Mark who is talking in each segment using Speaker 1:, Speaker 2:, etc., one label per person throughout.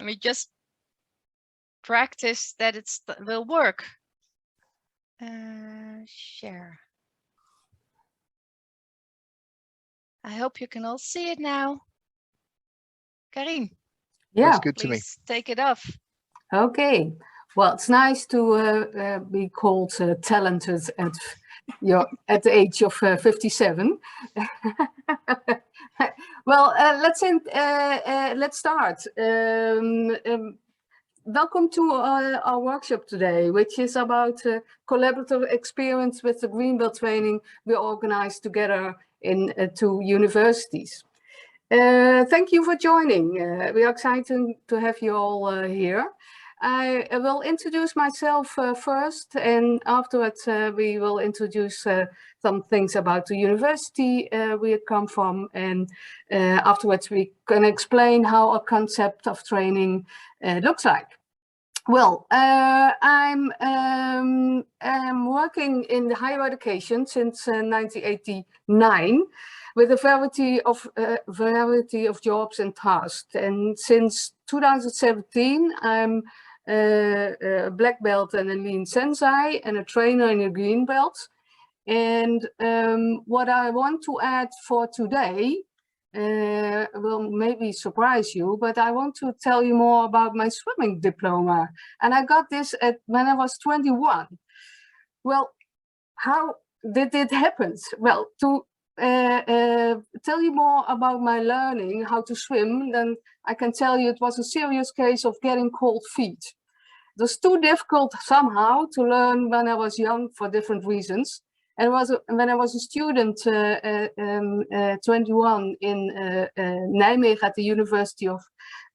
Speaker 1: We just practice that it will work. Share. I hope you can all see it now. Carien.
Speaker 2: Yeah.
Speaker 3: Looks good to me.
Speaker 1: Please take it off.
Speaker 2: Okay. Well, it's nice to be called talented at the age of 57. Well, let's start. Welcome to our workshop today, which is about collaborative experience with the Greenbelt training we organized together in 2 universities. Thank you for joining. We are excited to have you all here. I will introduce myself first, and afterwards we will introduce some things about the university we come from, and afterwards we can explain how a concept of training looks like. Well, I'm working in the higher education since 1989 with a variety of jobs and tasks. And since 2017, I'm a black belt and a lean sensei and a trainer in a green belt. And what I want to add for today will maybe surprise you, but I want to tell you more about my swimming diploma. And I got this when I was 21. Well, how did it happen? Well, to tell you more about my learning how to swim, then I can tell you it was a serious case of getting cold feet. It was too difficult somehow to learn when I was young for different reasons. And when I was a student, 21 in Nijmegen at the University of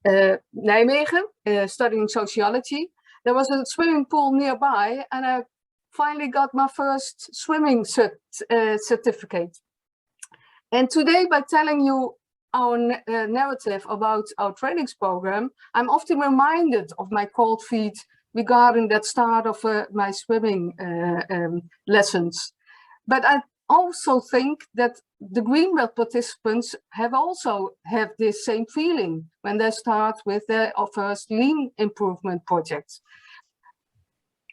Speaker 2: Nijmegen, studying sociology, there was a swimming pool nearby, and I finally got my first swimming certificate. And today, by telling you our narrative about our trainings program, I'm often reminded of my cold feet regarding that start of my swimming lessons. But I also think that the Greenbelt participants have this same feeling when they start with their first lean improvement projects.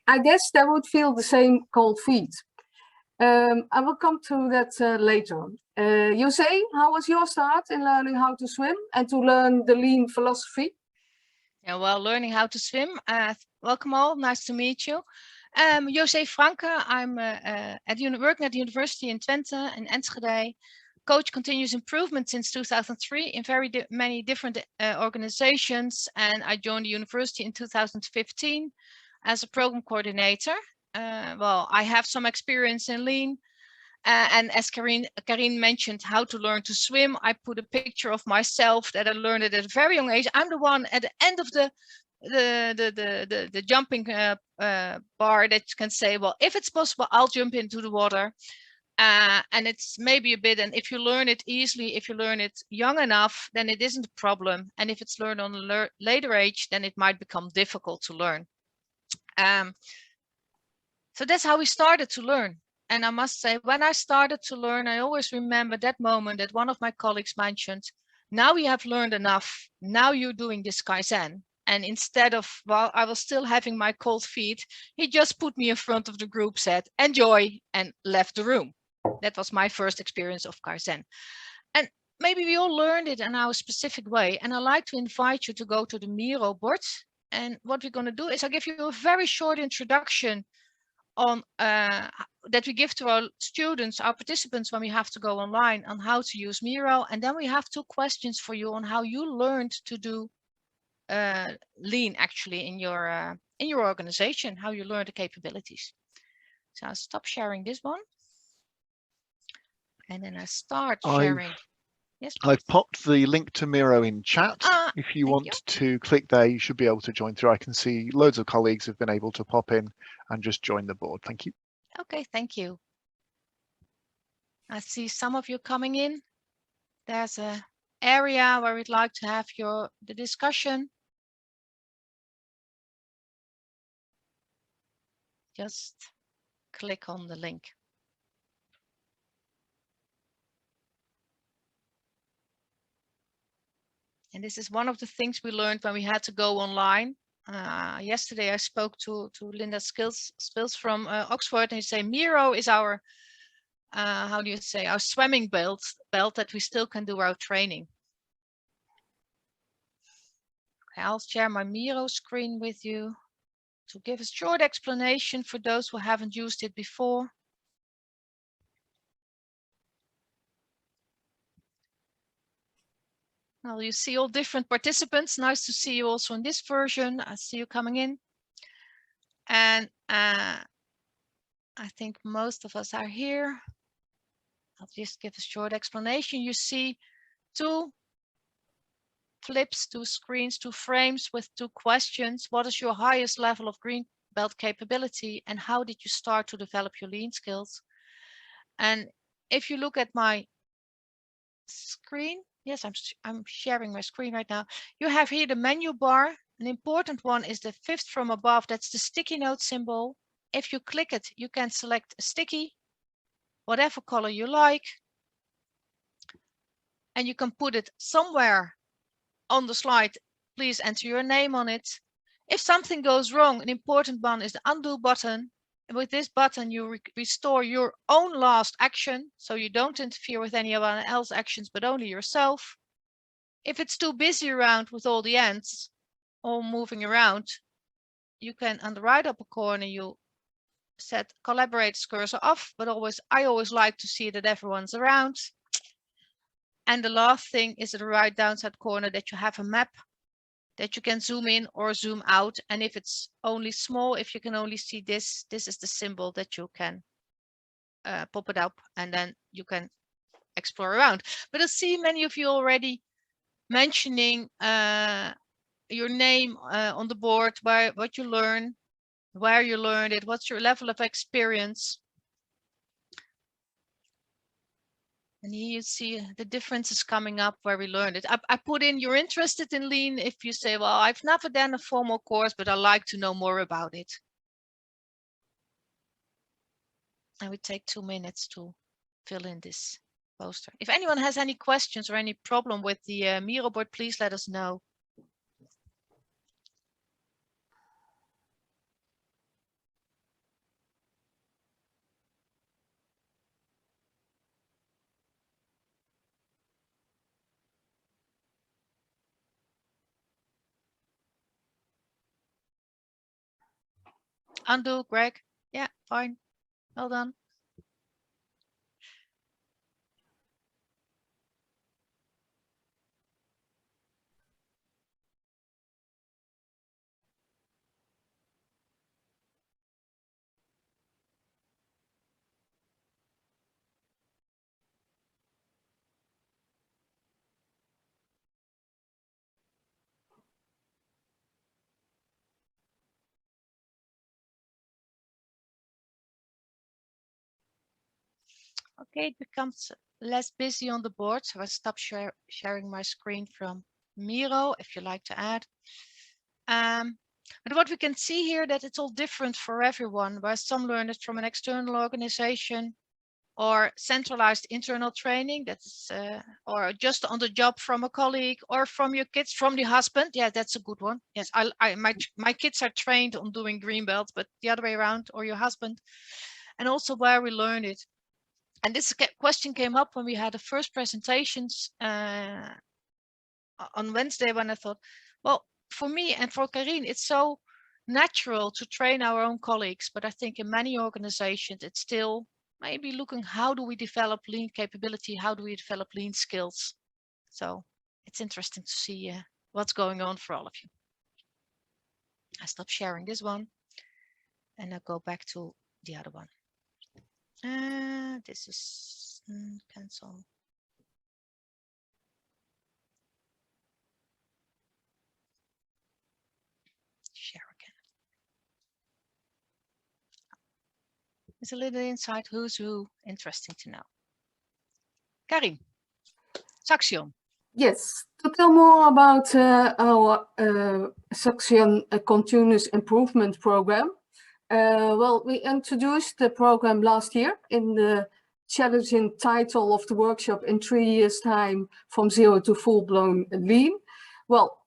Speaker 2: I guess they would feel the same cold feet. I will come to that later. Jose, how was your start in learning how to swim and to learn the lean philosophy?
Speaker 1: Yeah, well, learning how to swim. Welcome all, nice to meet you. Jose Franken, I'm working at the university in Twente in Enschede. Coach continuous improvement since 2003 in many different organizations, and I joined the university in 2015 as a program coordinator. Well, I have some experience in lean, and as Carien mentioned how to learn to swim, I put a picture of myself that I learned it at a very young age. I'm the one at the end of the jumping bar that can say, well, if it's possible, I'll jump into the water. And it's maybe a bit, and if you learn it easily, if you learn it young enough, then it isn't a problem. And if it's learned on a later age, then it might become difficult to learn. So that's how we started to learn. And I must say, when I started to learn, I always remember that moment that one of my colleagues mentioned, now you have learned enough, now you're doing this Kaizen. And instead of, while I was still having my cold feet, he just put me in front of the group, said, enjoy, and left the room. That was my first experience of Kaizen. And maybe we all learned it in our specific way. And I'd like to invite you to go to the Miro board. And what we're going to do is I'll give you a very short introduction on that we give to our students, our participants, when we have to go online on how to use Miro. And then we have 2 questions for you on how you learned to do lean actually in your organization, how you learn the capabilities. So I'll stop sharing this one. And then I start sharing. Yes, please.
Speaker 3: I've popped the link to Miro in chat. If you want to click there, you should be able to join through. I can see loads of colleagues have been able to pop in and just join the board. Thank you.
Speaker 1: Okay, thank you. I see some of you coming in. There's an area where we'd like to have the discussion. Just click on the link. And this is one of the things we learned when we had to go online. Yesterday I spoke to Linda Spils from Oxford, and he say Miro is our, how do you say, our swimming belt that we still can do our training. Okay, I'll share my Miro screen with you to give a short explanation for those who haven't used it before. Well, you see all different participants. Nice to see you also in this version. I see you coming in. And I think most of us are here. I'll just give a short explanation. You see two flips, two screens, two frames with two questions. What is your highest level of green belt capability, and how did you start to develop your lean skills? And if you look at my screen, yes, I'm sharing my screen right now. You have here the menu bar. An important one is the fifth from above. That's the sticky note symbol. If you click it, you can select a sticky, whatever color you like. And you can put it somewhere on the slide. Please enter your name on it. If something goes wrong, an important one is the undo button. And with this button, you restore your own last action. So you don't interfere with anyone else's actions, but only yourself. If it's too busy around with all the ends all moving around, you can, on the right upper corner, you set collaborators cursor off, but I always like to see that everyone's around. And the last thing is at the right downside corner that you have a map that you can zoom in or zoom out. And if it's only small, if you can only see this is the symbol that you can pop it up, and then you can explore around. But I see many of you already mentioning your name on the board, what you learn, where you learned it, what's your level of experience. And here you see the differences coming up where we learned it. I put in you're interested in lean if you say, well, I've never done a formal course, but I like to know more about it. And we take 2 minutes to fill in this poster. If anyone has any questions or any problem with the Miro board, please let us know. Undo, Greg. Yeah, fine. Well done. Okay, it becomes less busy on the board, so I stop sharing my screen from Miro if you like to add. But what we can see here that it's all different for everyone, where some learn it from an external organization or centralized internal training, that's or just on the job from a colleague or from your kids, from the husband. Yeah, that's a good one. Yes, my kids are trained on doing green belts, but the other way around, or your husband. And also where we learn it. And this question came up when we had the first presentations on Wednesday, when I thought, well, for me and for Carien, it's so natural to train our own colleagues. But I think in many organizations, it's still maybe looking, how do we develop lean capability? How do we develop lean skills? So it's interesting to see what's going on for all of you. I stop sharing this one and I go back to the other one. This is cancel. Share again. It's a little insight who's who, interesting to know. Carien, Saxion.
Speaker 2: Yes, to tell more about our Saxion Continuous Improvement Program. Well, we introduced the program last year in the challenging title of the workshop, in 3 years' time, from zero to full-blown lean. Well,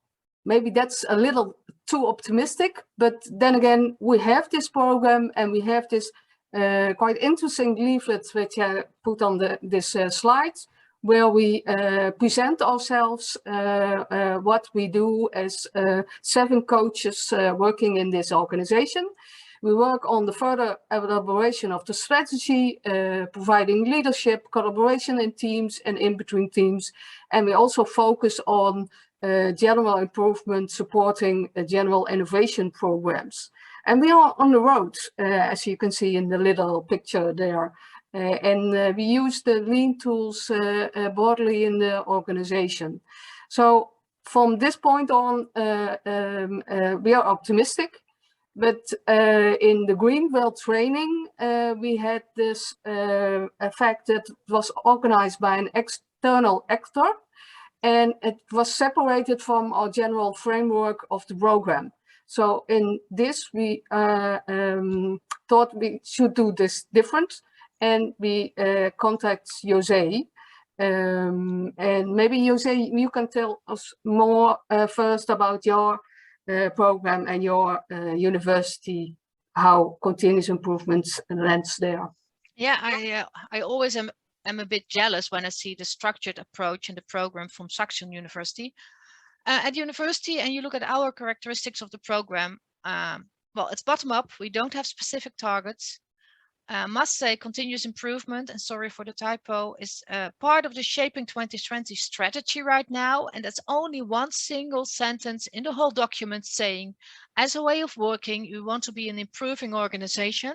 Speaker 2: maybe that's a little too optimistic, but then again, we have this program and we have this quite interesting leaflet which I put on this slide, where we present ourselves, what we do as 7 coaches working in this organization. We work on the further elaboration of the strategy, providing leadership, collaboration in teams and in between teams. And we also focus on general improvement, supporting general innovation programs. And we are on the road, as you can see in the little picture there. And we use the lean tools broadly in the organization. So from this point on, we are optimistic. But in the Greenbelt training, we had this effect that was organized by an external actor, and it was separated from our general framework of the program. So in this, we thought we should do this different, and we contact Jose. And maybe Jose, you can tell us more first about your program and your university, how continuous improvements lands there.
Speaker 1: Yeah, I always am a bit jealous when I see the structured approach in the program from Saxion University. At university, and you look at our characteristics of the program, well, it's bottom up. We don't have specific targets. Must say continuous improvement, and sorry for the typo, is part of the Shaping 2020 strategy right now. And that's only one single sentence in the whole document saying, as a way of working, we want to be an improving organization.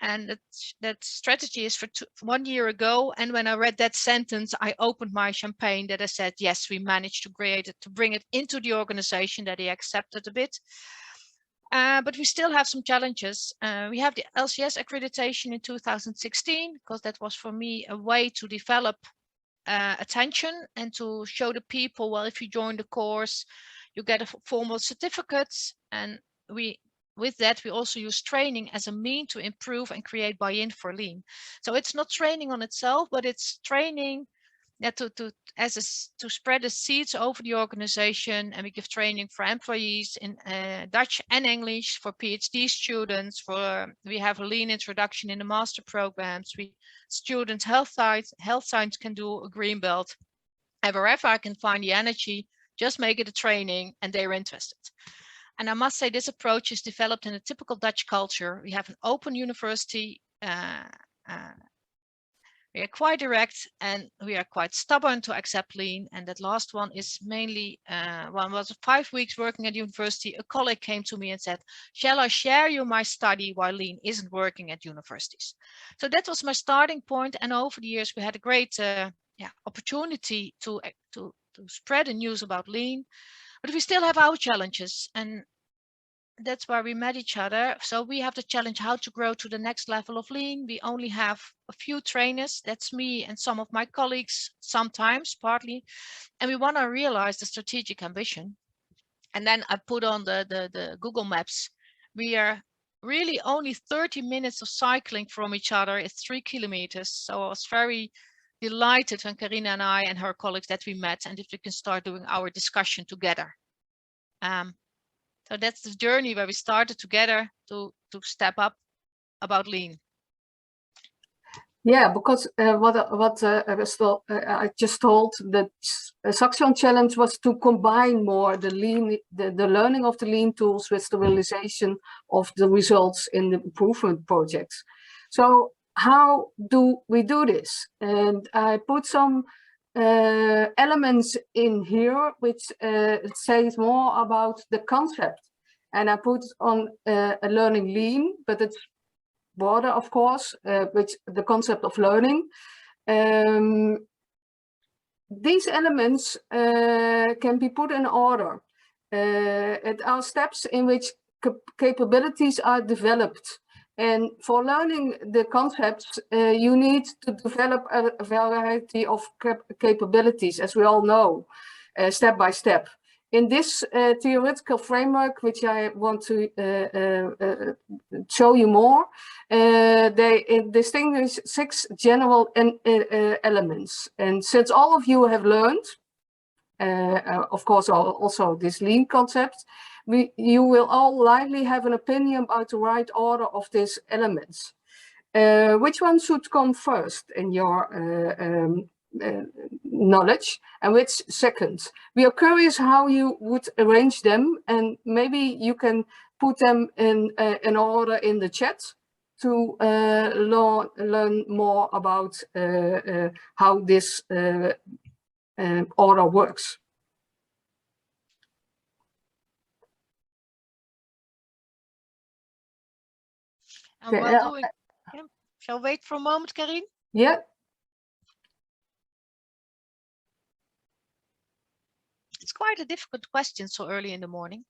Speaker 1: And that strategy is for 1 year ago. And when I read that sentence, I opened my champagne that I said, yes, we managed to create it, to bring it into the organization, that he accepted a bit. But we still have some challenges. We have the LCS accreditation in 2016, because that was for me a way to develop attention and to show the people, well, if you join the course, you get a formal certificates. And with that, we also use training as a mean to improve and create buy-in for lean. So it's not training on itself, but it's training to spread the seeds over the organization. And we give training for employees in Dutch and English, for PhD students. We have a lean introduction in the master programs. Students health science can do a green belt. And wherever I can find the energy, just make it a training, and they're interested. And I must say, this approach is developed in a typical Dutch culture. We have an open university. We are quite direct, and we are quite stubborn to accept lean. And that last one is mainly, one was 5 weeks working at university. A colleague came to me and said, shall I share you my study while lean isn't working at universities? So that was my starting point. And over the years, we had a great opportunity to spread the news about lean. But we still have our challenges, and that's where we met each other. So we have the challenge how to grow to the next level of lean. We only have a few trainers. That's me and some of my colleagues, sometimes, partly. And we want to realize the strategic ambition. And then I put on the Google Maps. We are really only 30 minutes of cycling from each other. It's 3 kilometers. So I was very delighted when Carien and I and her colleagues that we met, and if we can start doing our discussion together. So that's the journey where we started together to step up about lean.
Speaker 2: Yeah, because I just told that Saxion challenge was to combine more the lean, the learning of the lean tools with the realization of the results in the improvement projects. So how do we do this? And I put some elements in here which says more about the concept. And I put on learning lean, but it's broader, of course, which the concept of learning. These elements can be put in order. It are steps in which capabilities are developed. And for learning the concepts, you need to develop a variety of capabilities, as we all know, step by step. In this theoretical framework, which I want to show you more, they distinguish 6 general elements. And since all of you have learned of course, also this lean concept, you will all likely have an opinion about the right order of these elements. Which one should come first in your knowledge, and which second? We are curious how you would arrange them, and maybe you can put them in order in the chat to learn more about how this order works.
Speaker 1: And while doing, shall we wait for a moment, Carien?
Speaker 2: Yeah.
Speaker 1: It's quite a difficult question so early in the morning.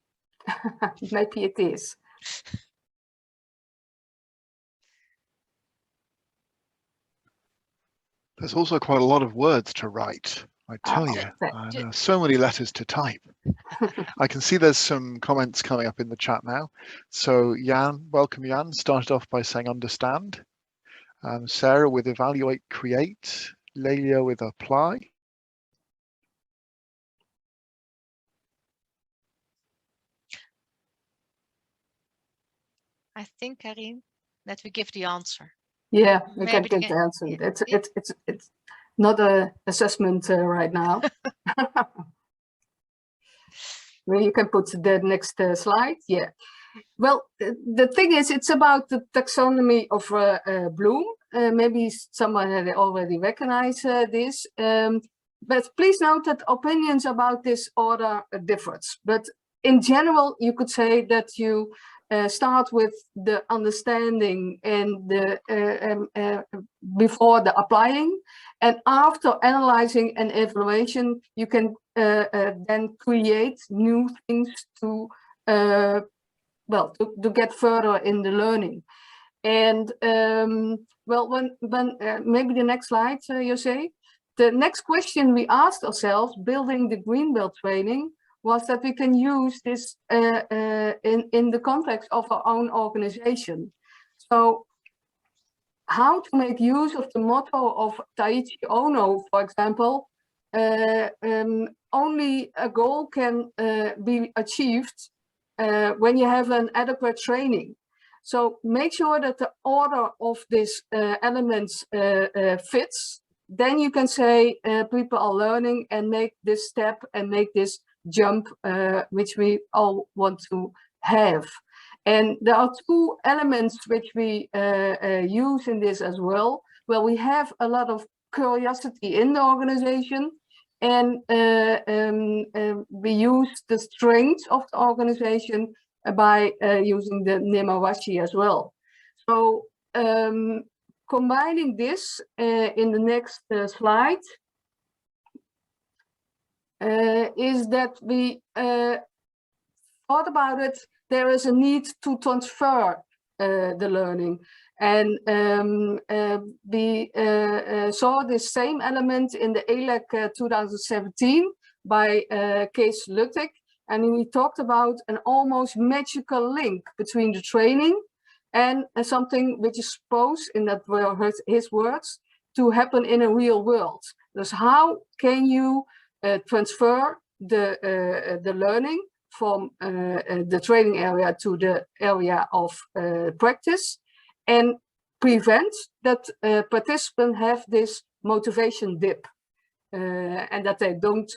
Speaker 2: Maybe it is.
Speaker 3: There's also quite a lot of words to write, I tell you. So many letters to type. I can see there's some comments coming up in the chat now. So Jan, welcome Jan, started off by saying understand. Sarah with evaluate, create. Lelia with apply.
Speaker 1: I think, Carien, that we give the answer.
Speaker 2: Yeah, we can give the answer. It's not an assessment right now. Well, you can put the next slide. Yeah. Well, the thing is, it's about the taxonomy of Bloom. Maybe someone had already recognized this. But please note that opinions about this order differ. But in general, you could say that you start with the understanding and the before the applying, and after analyzing and evaluation, you can then create new things to well, to get further in the learning. And well, when maybe the next slide, Jose. The next question we asked ourselves, building the Greenbelt training, was that we can use this in the context of our own organization. So how to make use of the motto of Taiichi Ono, for example, only a goal can be achieved when you have an adequate training. So make sure that the order of these elements fits. Then you can say people are learning and make this step and make this jump, which we all want to have. And there are two elements which we use in this as well. Well, we have a lot of curiosity in the organization, and we use the strength of the organization by using the Nemawashi as well. So combining this in the next slide is that we thought about it. There is a need to transfer the learning, and we saw this same element in the ALEC 2017 by Kees Luttig, and we talked about an almost magical link between the training and something which is supposed, in that were his words, to happen in a real world. Thus, how can you transfer the learning from the training area to the area of practice, and prevent that participants have this motivation dip and that they don't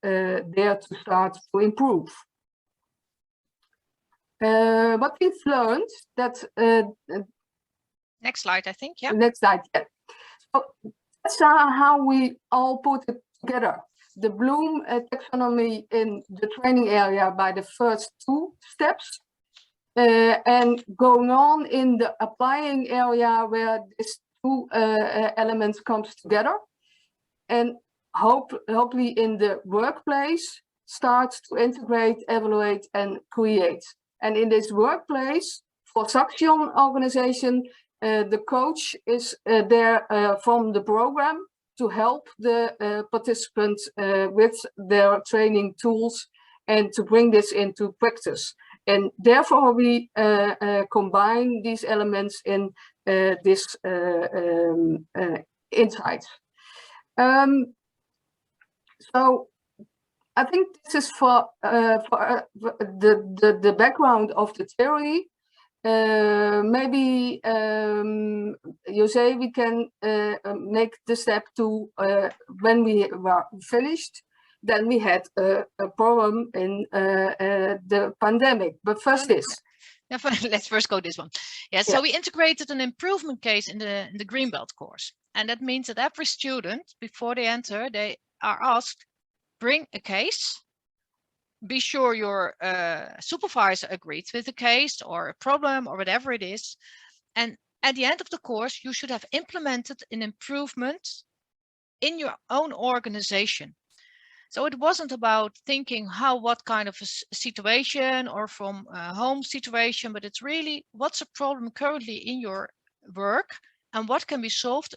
Speaker 2: dare to start to improve. What we've learned that
Speaker 1: next slide, I think. Yeah.
Speaker 2: Next slide. Yeah. So that's how we all put it together. The Bloom taxonomy in the training area by the first two steps, and going on in the applying area where these two elements comes together, and hopefully in the workplace starts to integrate, evaluate, and create. And in this workplace, for Saxion organization, the coach is there from the program to help the participants with their training tools and to bring this into practice. And therefore we combine these elements in this insight. So I think this is for the background of the theory. Maybe Jose, we can make the step to when we were finished. Then we had a problem in the pandemic. But first this.
Speaker 1: Yeah, let's first go this one. Yeah, so we integrated an improvement case in the Greenbelt course. And that means that every student, before they enter, they are asked, bring a case. Be sure your supervisor agrees with the case or a problem or whatever it is. And at the end of the course, you should have implemented an improvement in your own organization. So it wasn't about thinking what kind of a situation or from a home situation, but it's really what's a problem currently in your work and what can be solved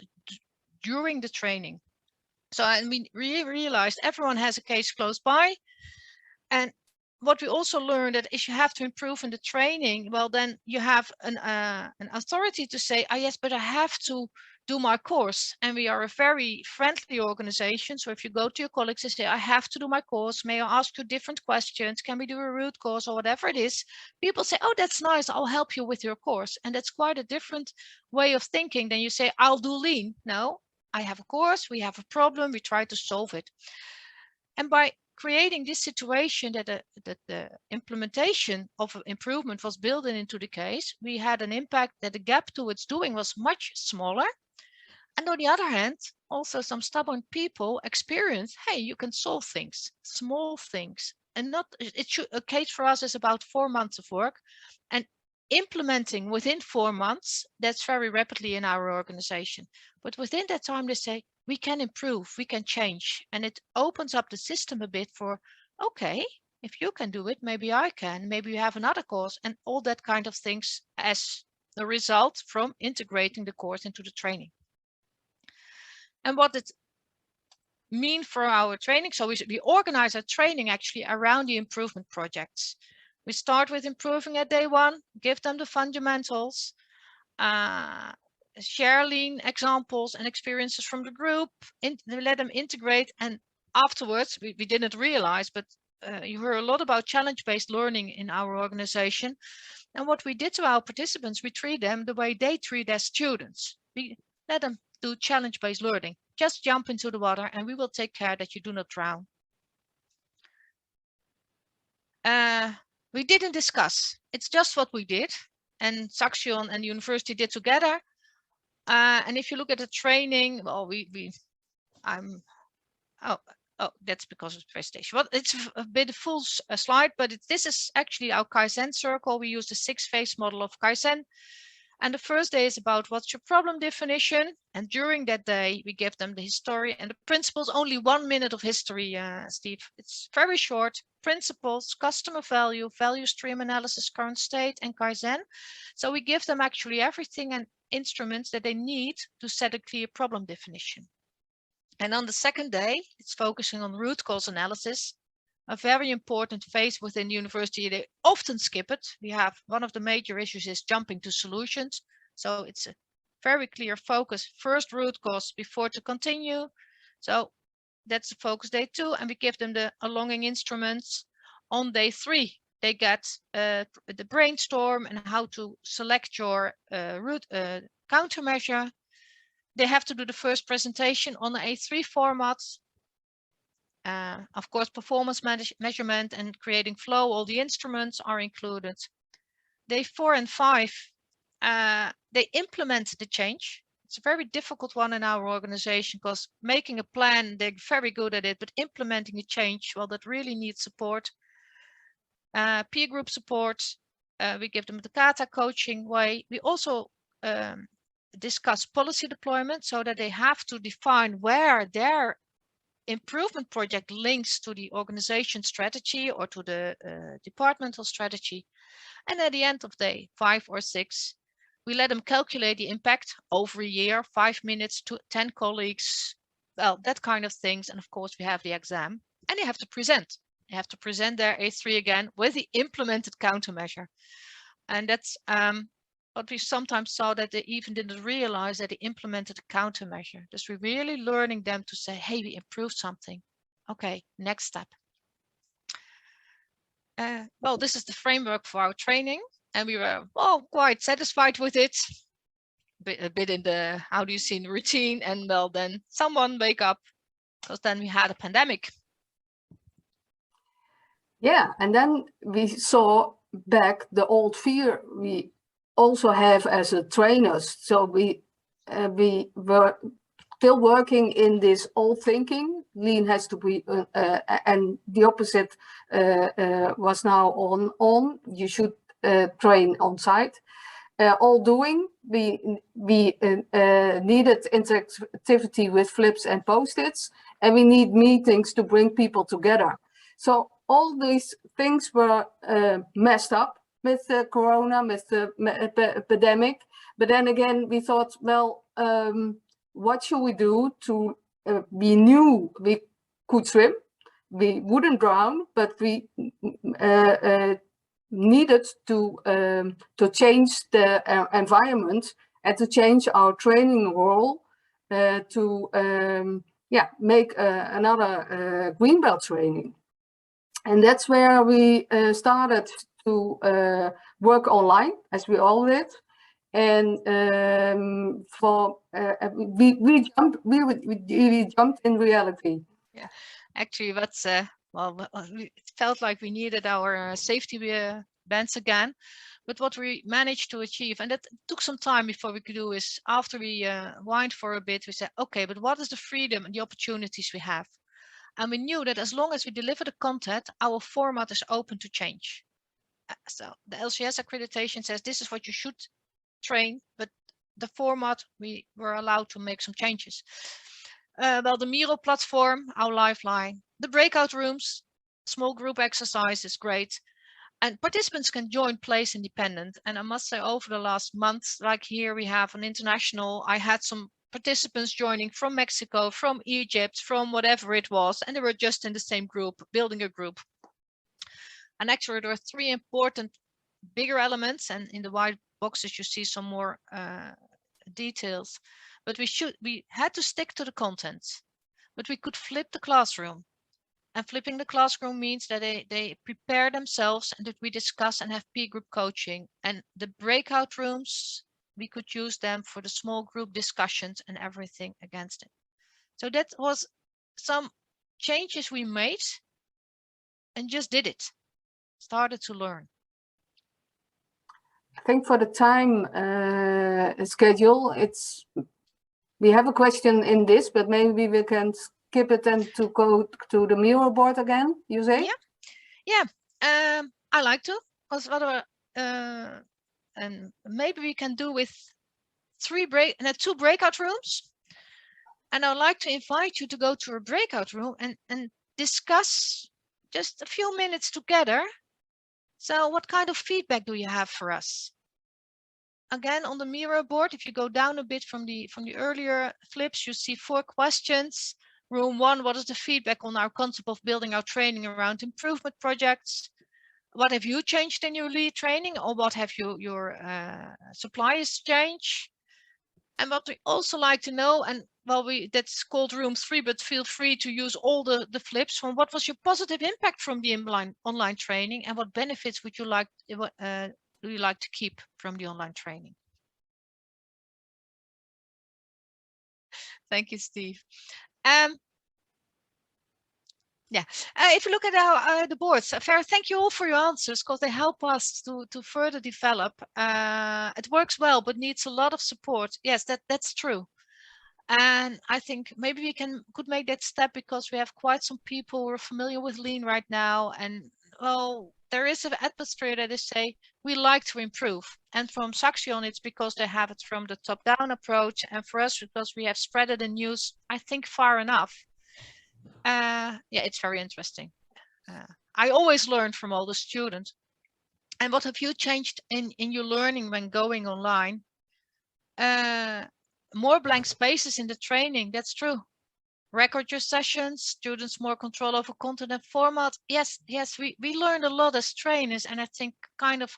Speaker 1: during the training. So we realized everyone has a case close by. And what we also learned that if you have to improve in the training, well, then you have an authority to say, yes, but I have to do my course. And we are a very friendly organization. So if you go to your colleagues and say, I have to do my course, may I ask you different questions? Can we do a root cause or whatever it is? People say, oh, that's nice. I'll help you with your course. And that's quite a different way of thinking than you say, I'll do lean. No, I have a course. We have a problem. We try to solve it. And by creating this situation that the implementation of improvement was built into the case, we had an impact that the gap towards doing was much smaller. And on the other hand, also some stubborn people experience, hey, you can solve things, small things. And not a case for us is about 4 months of work. And implementing within 4 months, that's very rapidly in our organization. But within that time, they say, we can improve, we can change. And it opens up the system a bit for, okay, if you can do it, maybe I can, maybe you have another course, and all that kind of things as a result from integrating the course into the training. And what it mean for our training, so we organize our training actually around the improvement projects. We start with improving at day 1, give them the fundamentals, share lean examples and experiences from the group, let them integrate, and afterwards we didn't realize, but you heard a lot about challenge-based learning in our organization. And what we did to our participants, we treat them the way they treat their students. We let them do challenge-based learning. Just jump into the water and we will take care that you do not drown. We didn't discuss. It's just what we did. And Saxion and the university did together. And if you look at the training, well, that's because of the presentation. Well, it's a bit full slide, but this is actually our Kaizen circle. We use the 6-phase model of Kaizen. And the first day is about what's your problem definition. And during that day, we give them the history and the principles, only 1 minute of history, Steve. It's very short. Principles, customer value, value stream analysis, current state, and Kaizen. So we give them actually everything and instruments that they need to set a clear problem definition. And on the second day, it's focusing on root cause analysis, a very important phase within the university. They often skip it. We have one of the major issues is jumping to solutions. So it's a very clear focus, first root cause before to continue. So that's the focus day 2. And we give them the alonging instruments. On day 3, they get the brainstorm and how to select your countermeasure. They have to do the first presentation on the A3 formats. Of course, performance measurement and creating flow, all the instruments are included. Day 4 and 5, they implement the change. It's a very difficult one in our organization because making a plan, they're very good at it, but implementing a change, well, that really needs support. Peer group support, we give them the kata coaching way. We also discuss policy deployment so that they have to define where their improvement project links to the organization strategy or to the departmental strategy. And at the end of day 5 or 6, we let them calculate the impact over a year, 5 minutes to 10 colleagues, well, that kind of things. And of course, we have the exam and they have to present. They have to present their A3 again with the implemented countermeasure. And that's what we sometimes saw, that they even didn't realize that they implemented a countermeasure. Just we're really learning them to say, hey, we improved something. Okay, next step. well, this is the framework for our training, and we were quite satisfied with it. A bit in the, how do you see, in the routine, and well, then someone wake up, because then we had a pandemic.
Speaker 2: Yeah, and then we saw back the old fear we also have as a trainers. So we were still working in this old thinking. Lean has to be, and the opposite was now on. You should train on site. All doing, we needed interactivity with flips and post-its, and we need meetings to bring people together. So all these things were messed up with the corona, with the epidemic. But then again, we thought, well, what should we do to, we knew we could swim, we wouldn't drown, but we needed to change the environment and to change our training role to make another green belt training. And that's where we started to work online, as we all did. And we jumped in reality.
Speaker 1: Yeah, actually, what's well, it felt like we needed our safety bands again. But what we managed to achieve, and that took some time before we could do, is after we whined for a bit, we said, okay, but what is the freedom and the opportunities we have? And we knew that as long as we deliver the content, our format is open to change. So the LCS accreditation says this is what you should train, but the format, we were allowed to make some changes. Well, the Miro platform, our lifeline, the breakout rooms, small group exercise is great. And participants can join place independent. And I must say, over the last month, like here we have an international, I had some participants joining from Mexico, from Egypt, from whatever it was, and they were just in the same group, building a group. And actually there are three important bigger elements, and in the white boxes you see some more details. But we had to stick to the content, but we could flip the classroom. And flipping the classroom means that they prepare themselves and that we discuss and have peer group coaching. And the breakout rooms, we could use them for the small group discussions and everything against it. So that was some changes we made and just did it, started to learn.
Speaker 2: I think for the time schedule, we have a question in this, but maybe we can skip it and to go to the Miro board again, you say?
Speaker 1: Yeah. I like to, because and maybe we can do with two breakout rooms. And I'd like to invite you to go to a breakout room and discuss just a few minutes together. So what kind of feedback do you have for us? Again, on the Miro board, if you go down a bit from the earlier flips, you see 4 questions. Room 1, what is the feedback on our concept of building our training around improvement projects? What have you changed in your lead training, or what have your suppliers changed? And what we also like to know, and well, that's called room 3, but feel free to use all the flips from what was your positive impact from the online training, and what benefits would you like do you like to keep from the online training? Thank you, Steve. Yeah, if you look at the boards, Farah, thank you all for your answers, because they help us to further develop. It works well, but needs a lot of support. Yes, that's true. And I think maybe we could make that step, because we have quite some people who are familiar with Lean right now. And well, there is an atmosphere that is say, we like to improve. And from Saxion, it's because they have it from the top-down approach. And for us, because we have spread it in news, I think far enough. Yeah, it's very interesting. I always learn from all the students. And what have you changed in your learning when going online? More blank spaces in the training, that's true. Record your sessions, students more control over content and format. Yes, we learned a lot as trainers, and I think kind of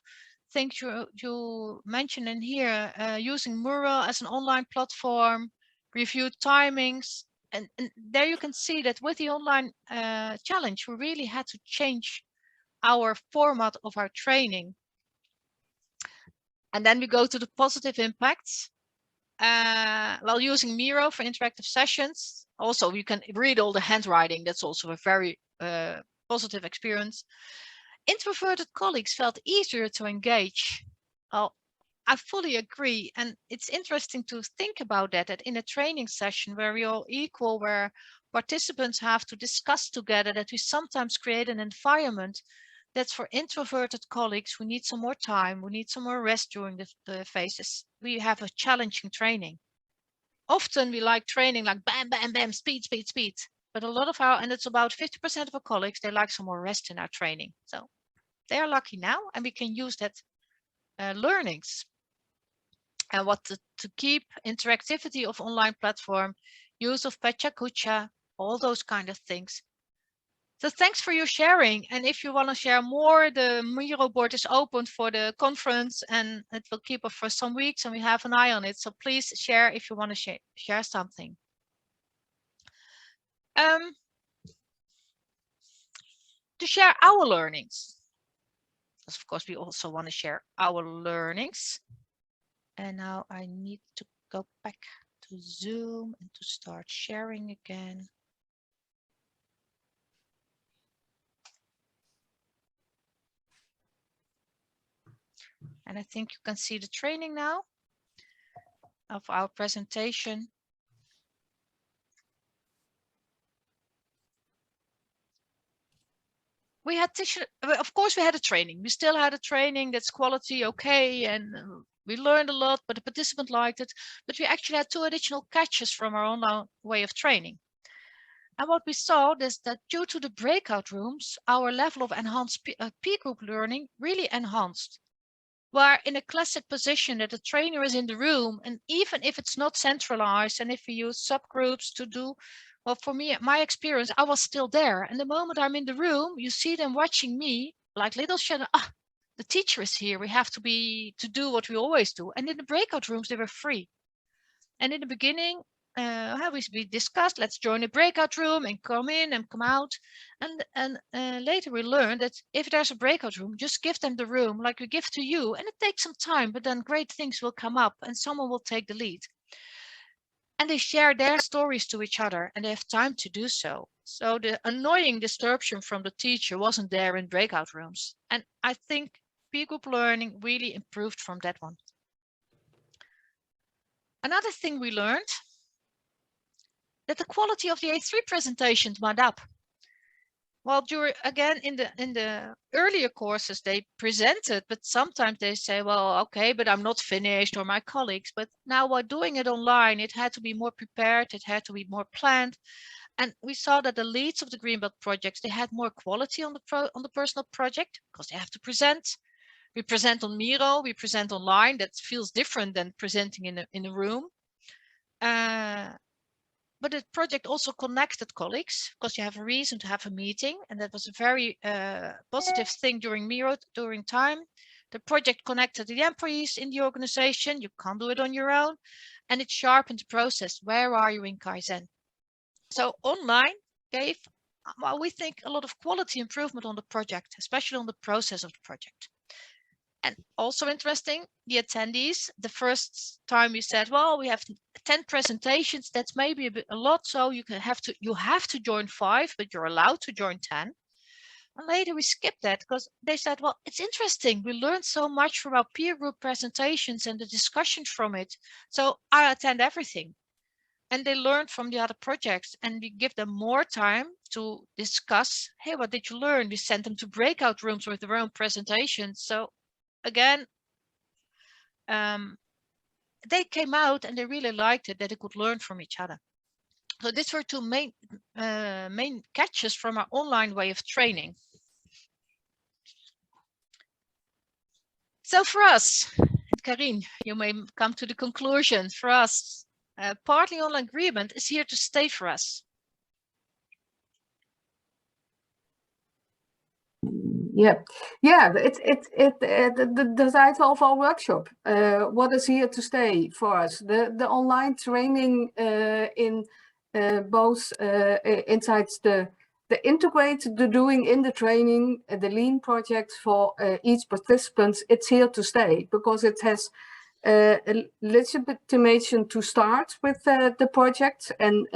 Speaker 1: things you mentioned in here, using Mural as an online platform, review timings, and there you can see that with the online challenge, we really had to change our format of our training. And then we go to the positive impacts. While using Miro for interactive sessions, also you can read all the handwriting. That's also a very positive experience. Introverted colleagues felt easier to engage. Well, I fully agree. And it's interesting to think about that in a training session where we're all equal, where participants have to discuss together, that we sometimes create an environment that's for introverted colleagues who need some more time, who need some more rest during the phases. We have a challenging training. Often we like training like bam, bam, bam, speed, speed, speed. But a lot of and it's about 50% of our colleagues, they like some more rest in our training. So they are lucky now, and we can use that learnings. And what to keep interactivity of online platform, use of Pecha, all those kind of things. So thanks for your sharing. And if you want to share more, the Miro board is open for the conference, and it will keep up for some weeks, and we have an eye on it. So please share if you want to share something. To share our learnings. Because of course, we also want to share our learnings. And now I need to go back to Zoom and to start sharing again. And I think you can see the training now of our presentation. We had, of course, we had a training. We still had a training that's quality okay, and we learned a lot, but the participant liked it. But we actually had 2 additional catches from our online way of training. And what we saw is that due to the breakout rooms, our level of enhanced peer group learning really enhanced. Where in a classic position that the trainer is in the room, and even if it's not centralized, and if we use subgroups to do, well, for me, my experience, I was still there. And the moment I'm in the room, you see them watching me like little shadow. Ah, the teacher is here. We have to do what we always do. And in the breakout rooms, they were free. And in the beginning, we discussed, let's join a breakout room and come in and come out. And later we learned that if there's a breakout room, just give them the room like we give to you. And it takes some time, but then great things will come up and someone will take the lead. And they share their stories to each other, and they have time to do so. So the annoying disruption from the teacher wasn't there in breakout rooms. And I think peer group learning really improved from that one. Another thing we learned, that the quality of the A3 presentations went up. Well, again, in the earlier courses, they presented, but sometimes they say, well, okay, but I'm not finished, or my colleagues. But now while doing it online, it had to be more prepared, it had to be more planned. And we saw that the leads of the Greenbelt projects, they had more quality on the personal project, because they have to present. We present on Miro, we present online. That feels different than presenting in a room. But the project also connected colleagues, because you have a reason to have a meeting. And that was a very positive thing during Miro, during time. The project connected the employees in the organization. You can't do it on your own. And it sharpened the process. Where are you in Kaizen? So online gave, well, we think a lot of quality improvement on the project, especially on the process of the project. And also interesting, the attendees, the first time we said, well, we have 10 presentations, that's maybe a lot, so you have to join 5, but you're allowed to join 10. And later we skipped that because they said, well, it's interesting, we learned so much from our peer group presentations and the discussion from it, so I attend everything. And they learned from the other projects, and we give them more time to discuss, hey, what did you learn? We sent them to breakout rooms with their own presentations. So again, they came out and they really liked it, that they could learn from each other. So these were 2 main catches from our online way of training. So for us, Carien, you may come to the conclusion. For us, partly online agreement is here to stay for us.
Speaker 2: Yeah, the title of our workshop. What is here to stay for us? The online training in both inside the they integrate the doing in the training, the lean project for each participant. It's here to stay because it has a legitimation to start with the project. And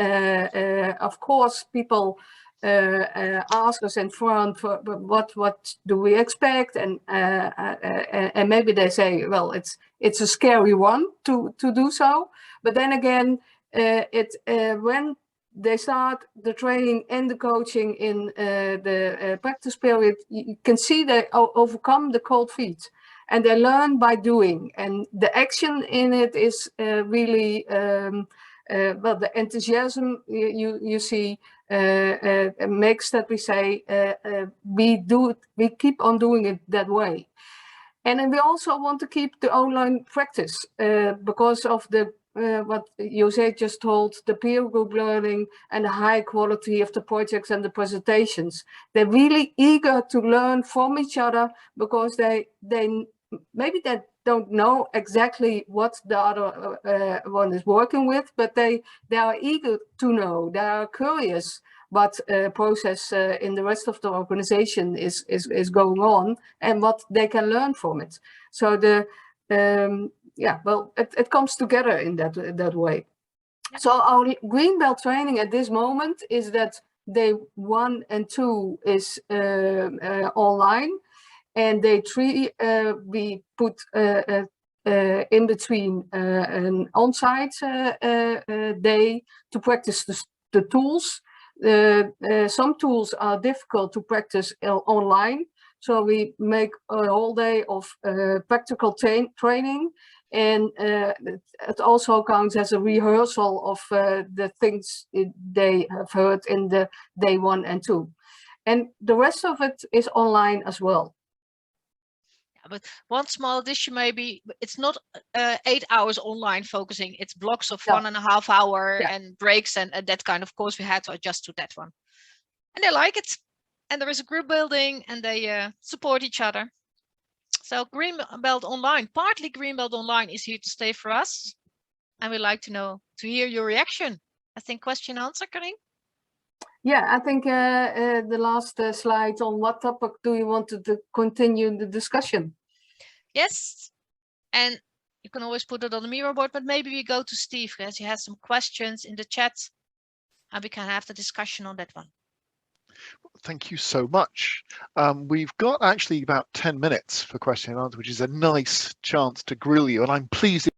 Speaker 2: of course, people ask us in front for what do we expect, and maybe they say, well, it's a scary one to do so. But then again, when they start the training and the coaching in the practice period, you can see they overcome the cold feet, and they learn by doing. And the action in it is really, well, the enthusiasm you see makes that we say we keep on doing it that way. And then we also want to keep the online practice because of the what Jose just told, the peer group learning and the high quality of the projects and the presentations. They're really eager to learn from each other because they maybe they don't know exactly what the other one is working with, but they are eager to know. They are curious what process in the rest of the organization is going on and what they can learn from it. So the yeah, well, it comes together in that way. Yeah. So our green belt training at this moment is that day 1 and 2 is online, and day 3 we put in between an on-site day to practice the tools. Some tools are difficult to practice online, so we make a whole day of practical training, and it also counts as a rehearsal of the things they have heard in the day 1 and 2. And the rest of it is online as well.
Speaker 1: But one small addition, maybe it's not 8 hours online focusing, it's blocks of 1.5 hours and breaks and that kind. Of course, we had to adjust to that one. And they like it. And there is a group building and they support each other. So Green Belt Online, partly Green Belt Online is here to stay for us. And we'd like to hear your reaction. I think question answer, Carien?
Speaker 2: Yeah, I think the last slide on what topic do you want to continue the discussion?
Speaker 1: Yes, and you can always put it on the Miro board, but maybe we go to Steve as he has some questions in the chat and we can have the discussion on that one.
Speaker 3: Thank you so much. We've got actually about 10 minutes for question and answer, which is a nice chance to grill you, and I'm pleased